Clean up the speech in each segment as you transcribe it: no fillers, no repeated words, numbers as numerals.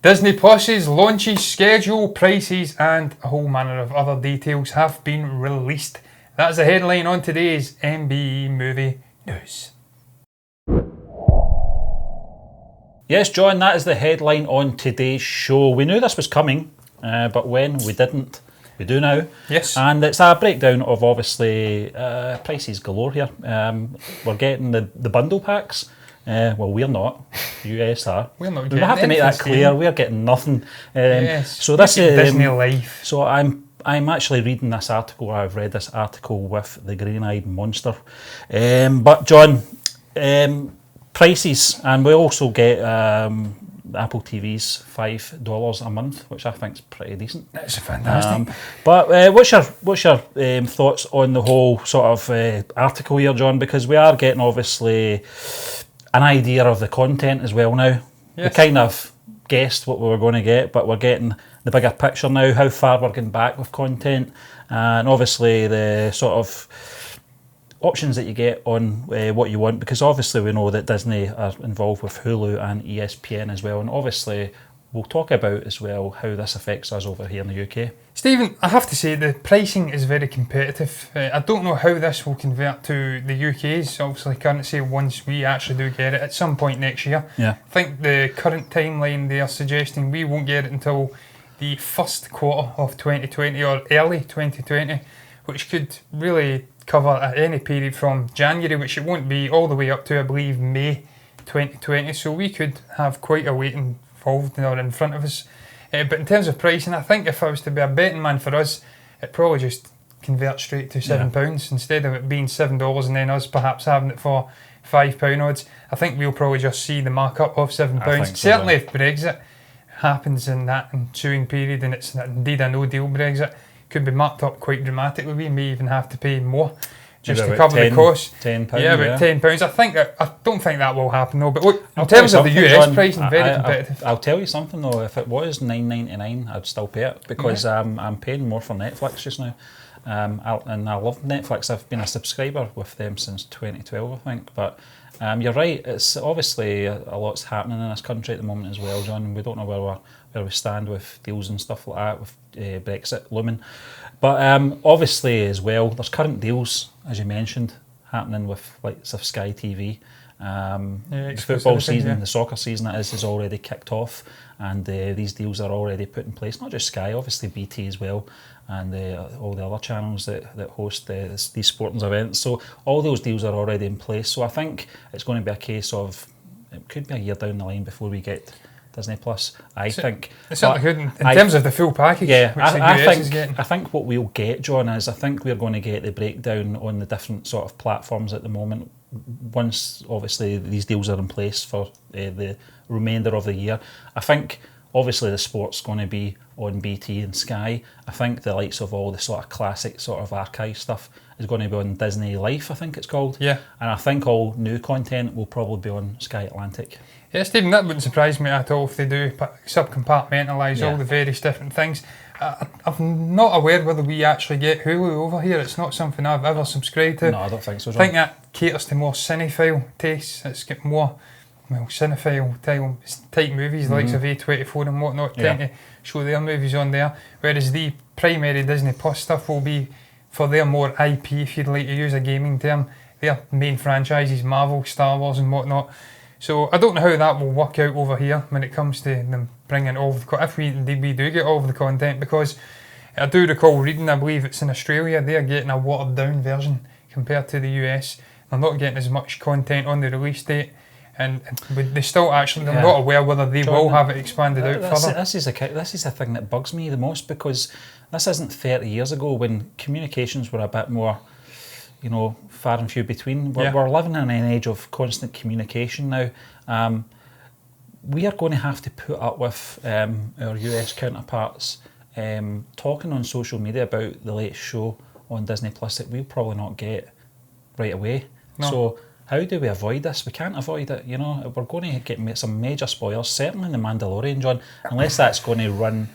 Disney Plus's launches, schedule, prices and a whole manner of other details have been released. That's the headline on today's MBE Movie News. Yes, John, that is the headline on today's show. We knew this was coming, but when we didn't, we do now. Yes. And it's a breakdown of obviously prices galore here. We're getting the bundle packs. Well, we're not. US are. We're not We getting have to make that anything. clear. We're getting nothing. Yes. So this is Disney life. So I'm actually reading this article. I've read this article with the green-eyed monster. But John, prices, and we also get Apple TV's $5 a month, which I think is pretty decent. That's fantastic. But what's your thoughts on the whole sort of article here, John? Because we are getting obviously an idea of the content as well now. Yes. We kind of guessed what we were going to get, but we're getting the bigger picture now, how far we're getting back with content, and obviously the sort of options that you get on what you want, because obviously we know that Disney are involved with Hulu and ESPN as well, and obviously we'll talk about as well how this affects us over here in the UK. Stephen, I have to say the pricing is very competitive. I don't know how this will convert to the UK's obviously currency once we actually do get it at some point next year. Yeah. I think the current timeline they are suggesting we won't get it until the first quarter of 2020 or early 2020, which could really cover at any period from January, which it won't be, all the way up to I believe May 2020. So we could have quite a wait involved or in front of us. But in terms of pricing, I think if I was to be a betting man for us, it probably just converts straight to £7 instead of it being $7 and then us perhaps having it for £5 odds. I think we'll probably just see the markup of £7. So, certainly if Brexit happens in that ensuing period and it's indeed a no-deal Brexit, could be marked up quite dramatically. We may even have to pay more just to cover the cost. £10, yeah, about £10. I don't think that will happen though. But look, in terms of the US John, pricing, very competitive. I'll tell you something though. If it was $9.99, I'd still pay it because I'm paying more for Netflix just now. And I love Netflix. I've been a subscriber with them since 2012, I think. But you're right. It's obviously a lot's happening in this country at the moment as well, John. We don't know where we stand with deals and stuff like that, with Brexit looming. But obviously as well, there's current deals, as you mentioned, happening with like Sky TV. The football season, the soccer season is already kicked off, and these deals are already put in place. Not just Sky, obviously BT as well, and all the other channels that host these sporting events. So all those deals are already in place. So I think it's going to be a case of, it could be a year down the line before we get Disney Plus, I think. It's certainly good in terms of the full package, which the US is getting. I think what we'll get, John, is I think we're going to get the breakdown on the different sort of platforms at the moment. Once, obviously, these deals are in place for the remainder of the year. I think, obviously, the sport's going to be on BT and Sky. I think the likes of all the sort of classic sort of archive stuff is going to be on Disney Life, I think it's called. Yeah. And I think all new content will probably be on Sky Atlantic. Yeah, Stephen, that wouldn't surprise me at all if they do subcompartmentalise all the various different things. I'm not aware whether we actually get Hulu over here. It's not something I've ever subscribed to. No, I don't think so, John. I think that caters to more cinephile tastes. It's got more, cinephile type movies, the likes of A24 and whatnot, tend to show their movies on there. Whereas the primary Disney Plus stuff will be for their more IP, if you'd like to use a gaming term. Their main franchises, Marvel, Star Wars and whatnot. So I don't know how that will work out over here when it comes to them bringing all of the, if we do get all of the content, because I do recall reading, I believe it's in Australia, they're getting a watered down version compared to the US. They're not getting as much content on the release date, and they still actually, they're not aware whether they will have it expanded out further. This is the thing that bugs me the most, because this isn't 30 years ago when communications were a bit more, far and few between. We're living in an age of constant communication now. We are going to have to put up with our US counterparts talking on social media about the latest show on Disney Plus that we'll probably not get right away. No. So how do we avoid this? We can't avoid it. We're going to get some major spoilers, certainly in The Mandalorian, John, unless that's going to run,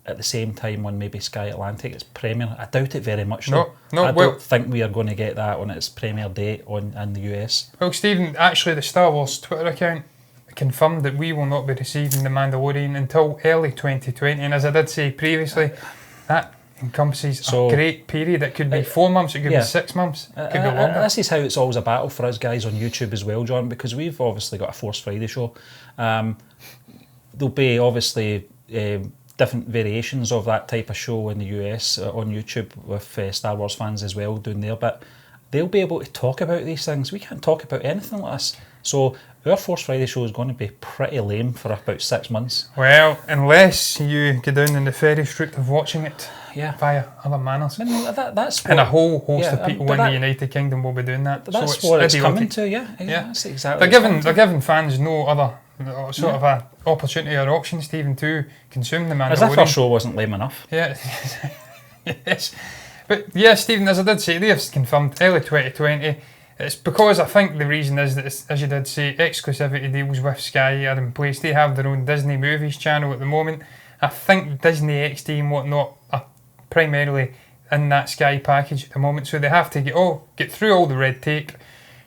at the same time on maybe Sky Atlantic, it's premiere. I doubt it very much. I don't think we are going to get that on its premiere date in the US. Well, Stephen, actually the Star Wars Twitter account confirmed that we will not be receiving The Mandalorian until early 2020. And as I did say previously, that encompasses a great period. It could be 4 months, it could be 6 months, it could be longer. This is how it's always a battle for us guys on YouTube as well, John, because we've obviously got a Force Friday show. There'll be obviously different variations of that type of show in the US on YouTube with Star Wars fans as well doing their bit. They'll be able to talk about these things. We can't talk about anything like this. So our Force Friday show is going to be pretty lame for about 6 months. Well, unless you go down the nefarious route of watching it via other manners. I mean, that's what, and a whole host of people in the United Kingdom will be doing that. That's what it's coming to, That's exactly. They're giving fans no other sort of a opportunity or option, Stephen, to consume the Mandalorian. As if our show wasn't lame enough. Yeah. Yes. But yeah, Stephen, as I did say, they have confirmed early 2020. It's because I think the reason is that, as you did say, exclusivity deals with Sky are in place. They have their own Disney Movies channel at the moment. I think Disney XD and whatnot are primarily in that Sky package at the moment. So they have to get through all the red tape,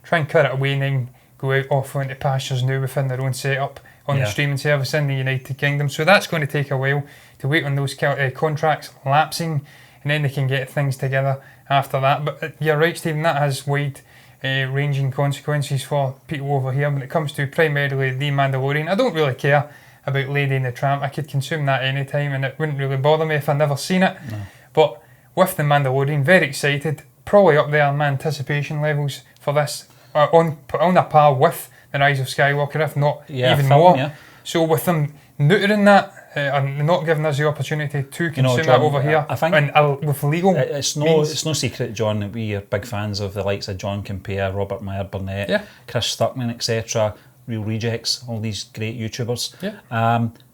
try and cut it away, and then go out off into pastures now within their own setup on the streaming service in the United Kingdom. So that's going to take a while to wait on those contracts lapsing, and then they can get things together after that. But you're right, Stephen, that has wide ranging consequences for people over here when it comes to primarily The Mandalorian. I don't really care about Lady and the Tramp. I could consume that anytime and it wouldn't really bother me if I never seen it. No. But with The Mandalorian, very excited, probably up there in my anticipation levels for this, on a par with The Rise of Skywalker, if not even more. Yeah. So with them neutering that, and not giving us the opportunity to consume John, it over here, I think, and with legal it's no secret, John, that we are big fans of the likes of John Compare, Robert Meyer Burnett, Chris Stuckman, etc., Real Rejects, all these great YouTubers.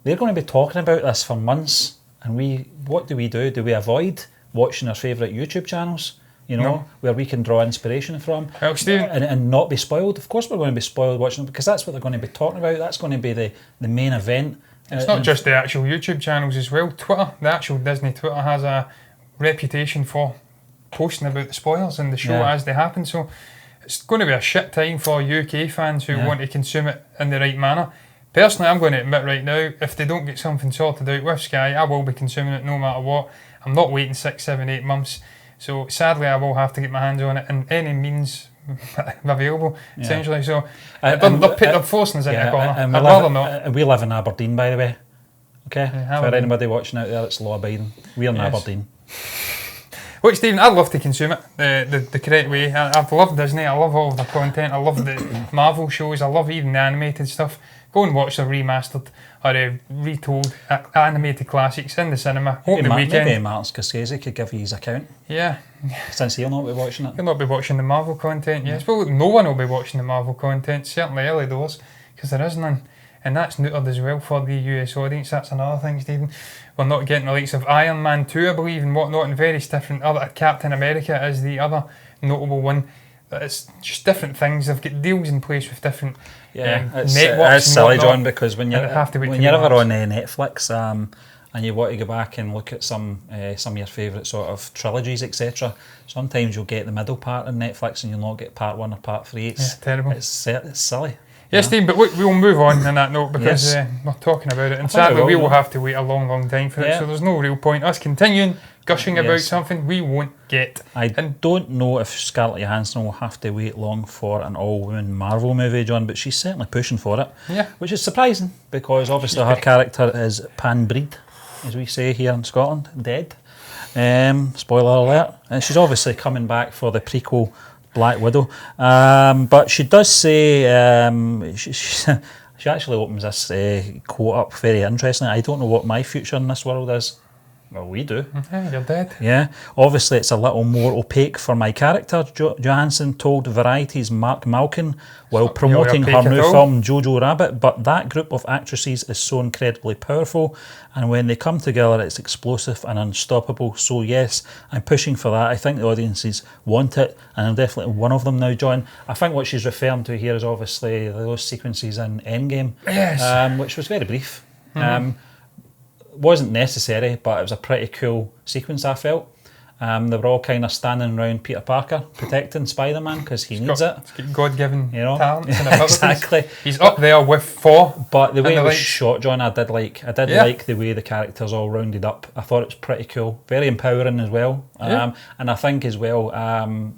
They're going to be talking about this for months, and what do? Do we avoid watching our favourite YouTube channels? Where we can draw inspiration from, and not be spoiled. Of course we're going to be spoiled watching it, because that's what they're going to be talking about. That's going to be the main event. It's not just the actual YouTube channels as well. Twitter, the actual Disney Twitter, has a reputation for posting about the spoilers in the show as they happen. So it's going to be a shit time for UK fans who want to consume it in the right manner. Personally, I'm going to admit right now, if they don't get something sorted out with Sky, I will be consuming it no matter what. I'm not waiting 6, 7, 8 months. So sadly, I will have to get my hands on it in any means available, essentially. So they're forcing us into a corner. I'd rather not. We live in Aberdeen, by the way. Okay, for anybody watching out there, it's law abiding. We're in Aberdeen. Look, Stephen, I'd love to consume it the correct way. I've loved Disney. I love all of the content. I love the Marvel shows. I love even the animated stuff. Go and watch the remastered or retold animated classics in the cinema. Hope the weekend. Maybe Martin Scorsese could give you his account. Yeah. Since he'll not be watching it. He'll not be watching the Marvel content, yes. Well, no one will be watching the Marvel content, certainly early doors, because there is none. And that's neutered as well for the US audience. That's another thing, Stephen. We're not getting the likes of Iron Man 2, I believe, and whatnot, and various different other. Captain America is the other notable one. It's just different things. They've got deals in place with different networks. It's silly, John, because when you're ever on Netflix and you want to go back and look at some of your favourite sort of trilogies, etc., sometimes you'll get the middle part on Netflix and you'll not get part 1 or part 3. It's terrible. It's silly. Yes, Steve, but we'll move on that note because we're talking about it, and sadly we will have to wait a long, long time for it, so there's no real point us continuing gushing about something we won't get. I don't know if Scarlett Johansson will have to wait long for an all-women Marvel movie, John, but she's certainly pushing for it, which is surprising because obviously her character is pan-breed, as we say here in Scotland, dead. Spoiler alert. And she's obviously coming back for the prequel Black Widow, but she does say she actually opens this quote up very interestingly. I don't know what my future in this world is. Well, we do. You're dead. Yeah. Obviously, it's a little more opaque for my character, Johansson told Variety's Mark Malkin while promoting her new film Jojo Rabbit, but that group of actresses is so incredibly powerful, and when they come together, it's explosive and unstoppable. So yes, I'm pushing for that. I think the audiences want it, and I'm definitely one of them now, John. I think what she's referring to here is obviously those sequences in Endgame, which was very brief. Wasn't necessary, but it was a pretty cool sequence, I felt. They were all kind of standing around Peter Parker, protecting Spider-Man because he needs it. He's got God-given You know? talents and abilities. Exactly. He's up there with Thor. But the way And it the was lights. shot, John, I did like the way the characters all rounded up. I thought it was pretty cool, very empowering as well. Yeah. And I think as well,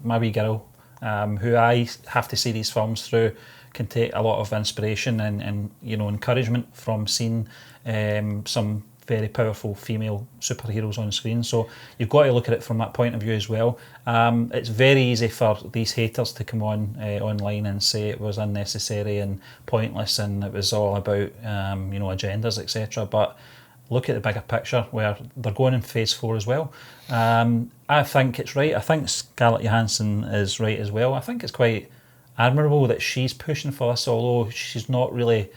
my wee girl, who I have to see these films through, can take a lot of inspiration and encouragement from seeing some very powerful female superheroes on screen. So you've got to look at it from that point of view as well. It's very easy for these haters to come on online and say it was unnecessary and pointless and it was all about agendas, etc. But look at the bigger picture where they're going in phase 4 as well. I think it's right. I think Scarlett Johansson is right as well. I think it's quite admirable that she's pushing for this, although she's not really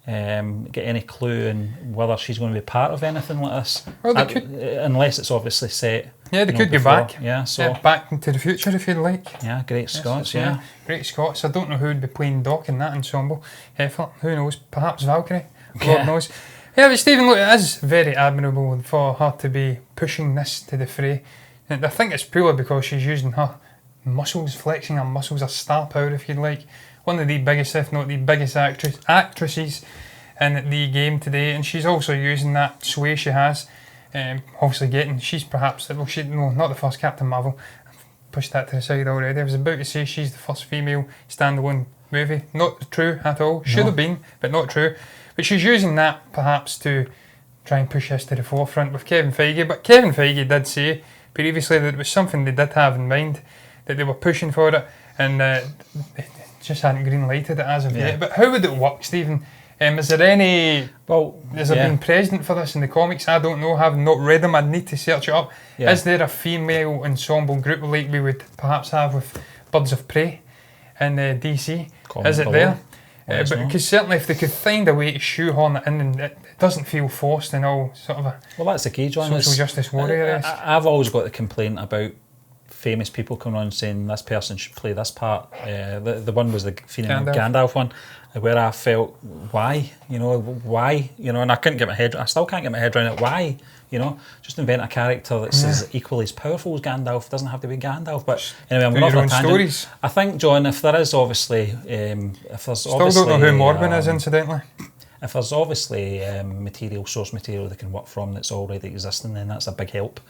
get any clue in whether she's going to be part of anything like this. Well, they could, unless it's obviously set. yeah, they could before. go back. Yeah, so Yeah, back into the future if you'd like. yeah, great Scots. Yes, Yeah, great Scots. I don't know who would be playing Doc in that ensemble effort. Who knows? Perhaps Valkyrie. Yeah. Lord knows. Yeah, but Stephen, look, it is very admirable for her to be pushing this to the fray. And I think it's purely because she's using her muscles, flexing her muscles, her star power, if you'd like. One of the biggest, if not the biggest actresses in the game today, and she's also using that sway she has. Obviously, she's perhaps, well, not the first Captain Marvel. I've pushed that to the side already. I was about to say she's the first female standalone movie. Not true at all. Should have been, but not true. But she's using that perhaps to try and push this to the forefront with Kevin Feige. But Kevin Feige did say previously that it was something they did have in mind, that they were pushing for it, and they just hadn't green lighted it as of yet. But how would it work, Stephen? Is there any... Well, has there been precedent for this in the comics? I don't know. Having not read them, I'd need to search it up. Yeah. Is there a female ensemble group like we would perhaps have with Birds of Prey in DC? Comment Is it below. there? Let us know. Because certainly if they could find a way to shoehorn it in and it doesn't feel forced and all sort of a well, that's the key, John. social justice warrior. I've always got the complaint about famous people coming on saying this person should play this part. The one was the female Gandalf one, where I felt why, and I couldn't get my head. I still can't get my head around it. Why, just invent a character that's as equally as powerful as Gandalf. It doesn't have to be Gandalf, but anyway, I'm going off on a tangent. Stories. I think, John, if there is obviously, if there's still obviously, don't know who Morbin is, incidentally. If there's obviously source material they can work from that's already existing, then that's a big help.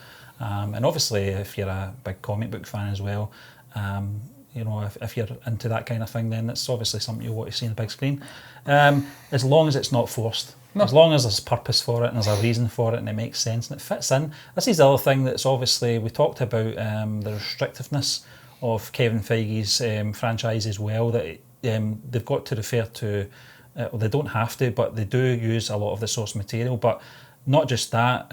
And obviously, if you're a big comic book fan as well, if you're into that kind of thing, then it's obviously something you want to see on the big screen. As long as it's not forced. No. As long as there's purpose for it and there's a reason for it and it makes sense and it fits in. This is the other thing that's obviously, we talked about the restrictiveness of Kevin Feige's franchise as well, that they've got to refer to, they don't have to, but they do use a lot of the source material. But not just that,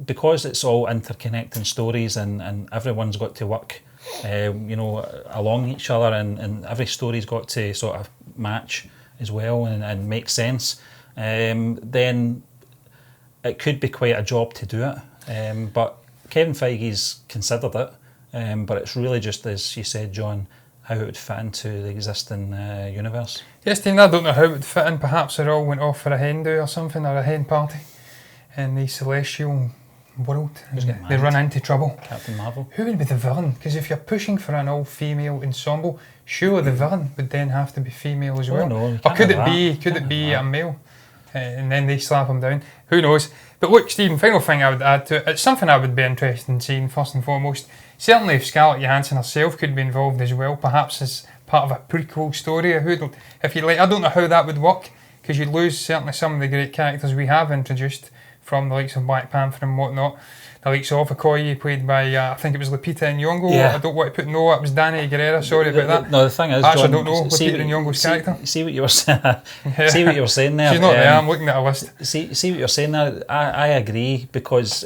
because it's all interconnecting stories and everyone's got to work along each other and every story's got to sort of match as well and make sense, then it could be quite a job to do it. But Kevin Feige's considered it, but it's really just, as you said, John, how it would fit into the existing universe. Yes, Dean, I don't know how it would fit in. Perhaps they all went off for a hen do or something, or a hen party in the celestial world. They run into trouble. Captain Marvel. Who would be the villain? Because if you're pushing for an all-female ensemble, surely the villain would then have to be female as well. Oh, no, or could it be a male? And then they slap him down. Who knows? But look, Stephen, final thing I would add to it, it's something I would be interested in seeing first and foremost. Certainly if Scarlett Johansson herself could be involved as well, perhaps as part of a prequel story. If you like, I don't know how that would work, because you'd lose certainly some of the great characters we have introduced from the likes of Black Panther and whatnot. The likes of Okoye, played by, I think it was Lupita Nyong'o. Yeah. I don't want to put no, it was Danny Guerrera, sorry about that. No, the thing is, actually, John, I don't know Lupita Nyong'o's character. See what you were saying. See what you were saying there. She's not there, I'm looking at a list. See what you're saying there. I agree, because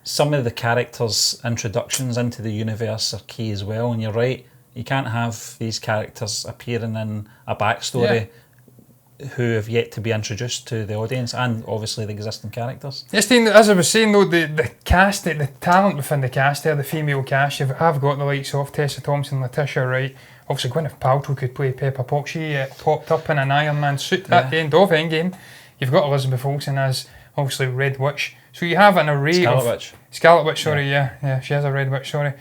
some of the characters' introductions into the universe are key as well, and you're right, you can't have these characters appearing in a backstory who have yet to be introduced to the audience, and obviously the existing characters. Yes, Dean, as I was saying though, the cast, the talent within the cast there, the female cast, you have got the likes of Tessa Thompson, Letitia Wright, obviously Gwyneth Paltrow could play Pepper Potts. She popped up in an Iron Man suit at the end of Endgame. You've got Elizabeth Olsen as obviously Red Witch, So you have an array Scarlet of... Witch. Scarlet Witch, sorry, yeah. She has a red witch, sorry.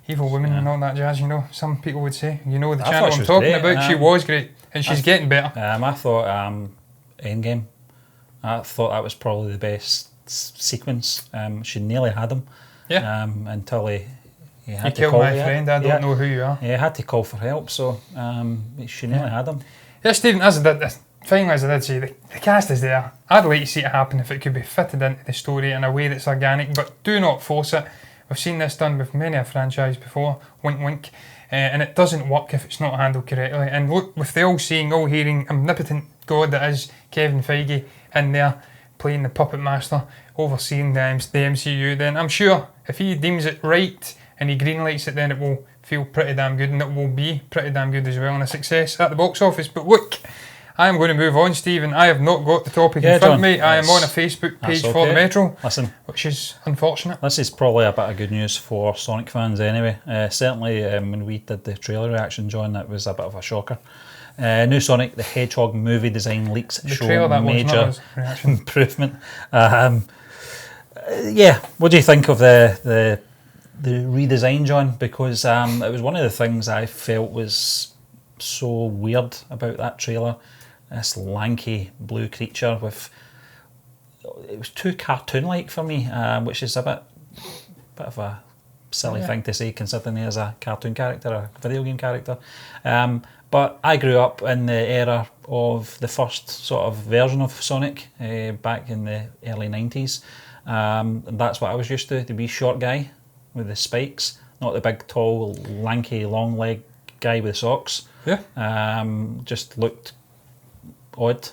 Evil woman and all that jazz, you know, some people would say. You know the channel I'm talking about, she was great. And she's getting better. I thought Endgame, I thought that was probably the best sequence. She nearly had him. Yeah. Until he had to killed call my friend, I don't know who you are. He had to call for help, so she nearly had him. Yeah, Stephen, finally, as I did say, the cast is there. I'd like to see it happen if it could be fitted into the story in a way that's organic, but do not force it. We've seen this done with many a franchise before, wink wink, and it doesn't work if it's not handled correctly. And look, with the all-seeing, all-hearing, omnipotent God that is Kevin Feige in there, playing the puppet master, overseeing the MCU, then I'm sure if he deems it right and he greenlights it, then it will feel pretty damn good, and it will be pretty damn good as well, and a success at the box office. But look, I am going to move on, Stephen. I have not got the topic in front of me. I am on a Facebook page for the Metro, which is unfortunate. This is probably a bit of good news for Sonic fans anyway. Certainly when we did the trailer reaction, John, that was a bit of a shocker. New Sonic the Hedgehog movie design leaks show major improvement. Yeah, what do you think of the redesign, John? Because it was one of the things I felt was so weird about that trailer. This lanky blue creature it was too cartoon-like for me, which is a bit of a silly thing to say, considering he is a cartoon character, a video game character. But I grew up in the era of the first sort of version of Sonic back in the early 90s. And that's what I was used to, the wee short guy with the spikes, not the big, tall, lanky, long leg guy with socks. Yeah. Just looked odd.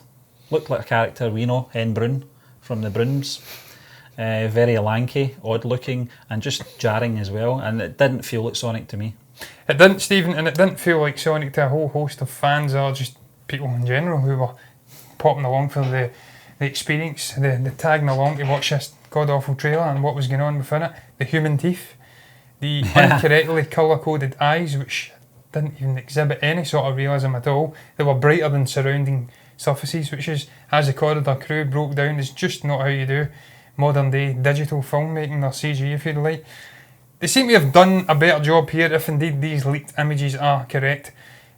Looked like a character we know, Hen Brun from the Bruns. Very lanky, odd looking, and just jarring as well. And it didn't feel like Sonic to me. It didn't, Stephen, and it didn't feel like Sonic to a whole host of fans or just people in general who were popping along for the experience, the tagging along to watch this god-awful trailer and what was going on within it. The human teeth, the incorrectly colour-coded eyes, which didn't even exhibit any sort of realism at all. They were brighter than surrounding surfaces, which is, as the Corridor crew broke down, is just not how you do modern-day digital filmmaking or CG, if you'd like. They seem to have done a better job here, if indeed these leaked images are correct.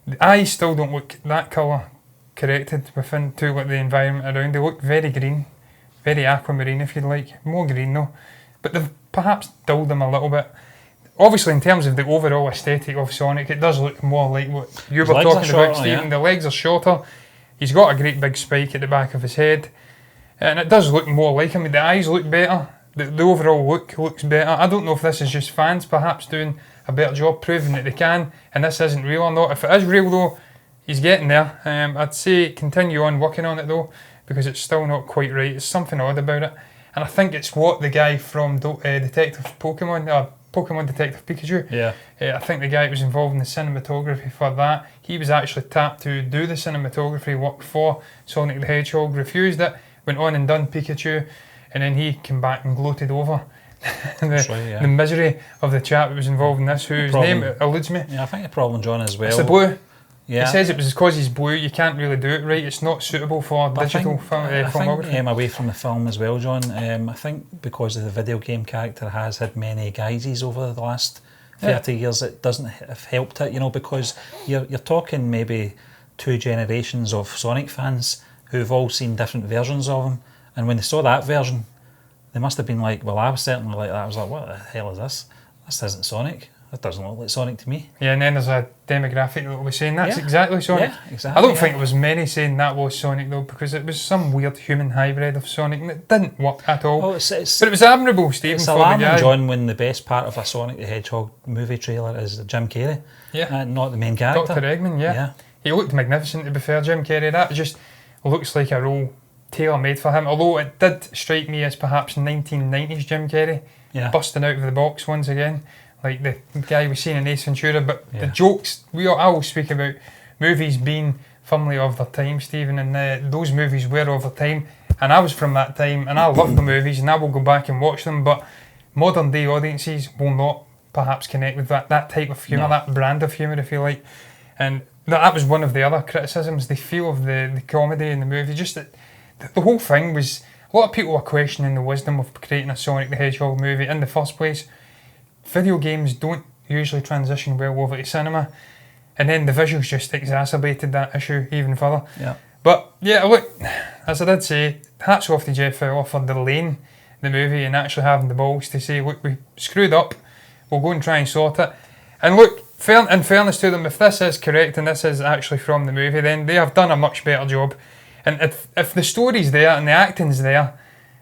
The eyes still don't look that colour corrected within to like the environment around. They look very green, very aquamarine if you'd like, more green though. But they've perhaps dulled them a little bit. Obviously, in terms of the overall aesthetic of Sonic, it does look more like what you were talking about, Stephen. Yeah. The legs are shorter. He's got a great big spike at the back of his head. And it does look more like him. The eyes look better. The overall look looks better. I don't know if this is just fans perhaps doing a better job proving that they can, and this isn't real or not. If it is real though, he's getting there. I'd say continue on working on it though, because it's still not quite right. There's something odd about it. And I think it's what the guy from Detective Pokemon, Pokemon Detective Pikachu. Yeah. I think the guy who was involved in the cinematography for that, he was actually tapped to do the cinematography work for Sonic the Hedgehog, refused it, went on and done Pikachu, and then he came back and gloated over the misery of the chap who was involved in this, whose name eludes me. Yeah, I think the problem, John, as well. It's the blue. Yeah. It says it was because he's blue, you can't really do it right, it's not suitable for digital filmography. I think away from the film as well, John, I think because the video game character has had many guises over the last 30 years, it doesn't have helped it, you know, because you're talking maybe 2 generations of Sonic fans who've all seen different versions of him, and when they saw that version, they must have been like, well, I was certainly like that. I was like, what the hell is this? This isn't Sonic. That doesn't look like Sonic to me. Yeah, and then there's a demographic that will be saying that's exactly Sonic. Yeah, exactly. I don't think it was many saying that was Sonic though, because it was some weird human hybrid of Sonic and it didn't work at all. But it was admirable, Stephen. It's alarming, John, when the best part of a Sonic the Hedgehog movie trailer is Jim Carrey. Yeah. Not the main character. Dr. Eggman, yeah. He looked magnificent, to be fair, Jim Carrey. That just looks like a role tailor-made for him, although it did strike me as perhaps 1990s Jim Carrey, busting out of the box once again, like the guy we've seen in Ace Ventura. But the jokes, I always speak about movies being firmly of their time, Stephen, and those movies were of their time, and I was from that time, and I love the movies, and I will go back and watch them, but modern day audiences will not perhaps connect with that type of humour, that brand of humour, if you like, and that was one of the other criticisms, the feel of the comedy in the movie, just that the whole thing was a lot of people are questioning the wisdom of creating a Sonic the Hedgehog movie in the first place. Video games don't usually transition well over to cinema, and then the visuals just exacerbated that issue even further. Yeah. But yeah, look, as I did say, hats off to Jeff Fowler for delaying the movie and actually having the balls to say, look, we screwed up, we'll go and try and sort it. And look, in fairness to them, if this is correct and this is actually from the movie, then they have done a much better job. And if the story's there and the acting's there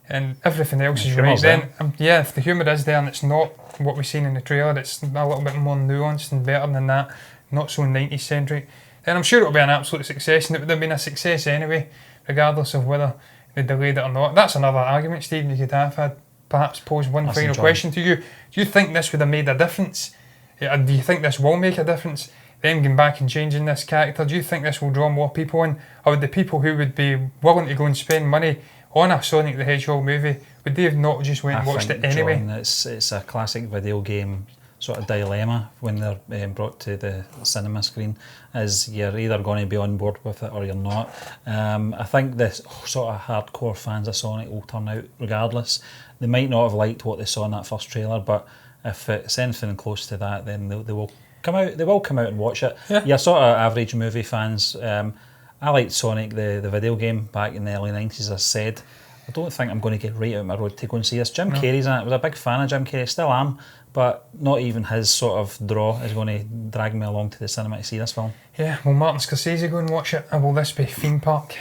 and everything else is right, then if the humour is there and it's not what we've seen in the trailer, it's a little bit more nuanced and better than that, not so 90s centric, then I'm sure it'll be an absolute success, and it would have been a success anyway, regardless of whether they delayed it or not. That's another argument, Stephen, you could have. I'd perhaps pose one final question to you. Do you think this would have made a difference? Do you think this will make a difference? Them going back and changing this character, do you think this will draw more people in? Or would the people who would be willing to go and spend money on a Sonic the Hedgehog movie, would they have not just went and watched it anyway? John, it's a classic video game sort of dilemma when they're brought to the cinema screen, is you're either going to be on board with it or you're not. I think the sort of hardcore fans of Sonic will turn out regardless. They might not have liked what they saw in that first trailer, but if it's anything close to that, then they will come out. They will come out and watch it. Yeah. You're sort of average movie fans. I liked Sonic the video game back in the early 90s, as I said. I don't think I'm going to get right out my road to go and see this. Jim Carrey's in it. I was a big fan of Jim Carrey, still am, but not even his sort of draw is going to drag me along to the cinema to see this film. Yeah, will Martin Scorsese go and watch it, or will this be theme park?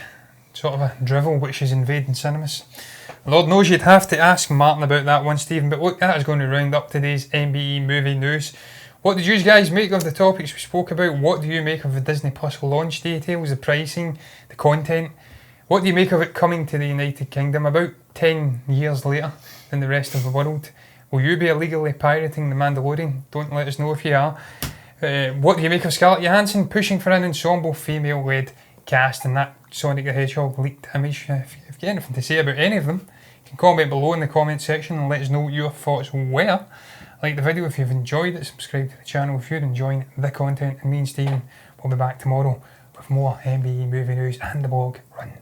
Sort of a drivel which is invading cinemas? Lord knows you'd have to ask Martin about that one, Stephen, but look, that is going to round up today's MBE movie news. What did you guys make of the topics we spoke about? What do you make of the Disney Plus launch details, the pricing, the content? What do you make of it coming to the United Kingdom about 10 years later than the rest of the world? Will you be illegally pirating The Mandalorian? Don't let us know if you are. What do you make of Scarlett Johansson pushing for an ensemble female-led cast and that Sonic the Hedgehog leaked image? If you've got anything to say about any of them, you can comment below in the comment section and let us know what your thoughts were. Like the video if you've enjoyed it, subscribe to the channel if you're enjoying the content, and me and Stephen will be back tomorrow with more MBE movie news and the blog run.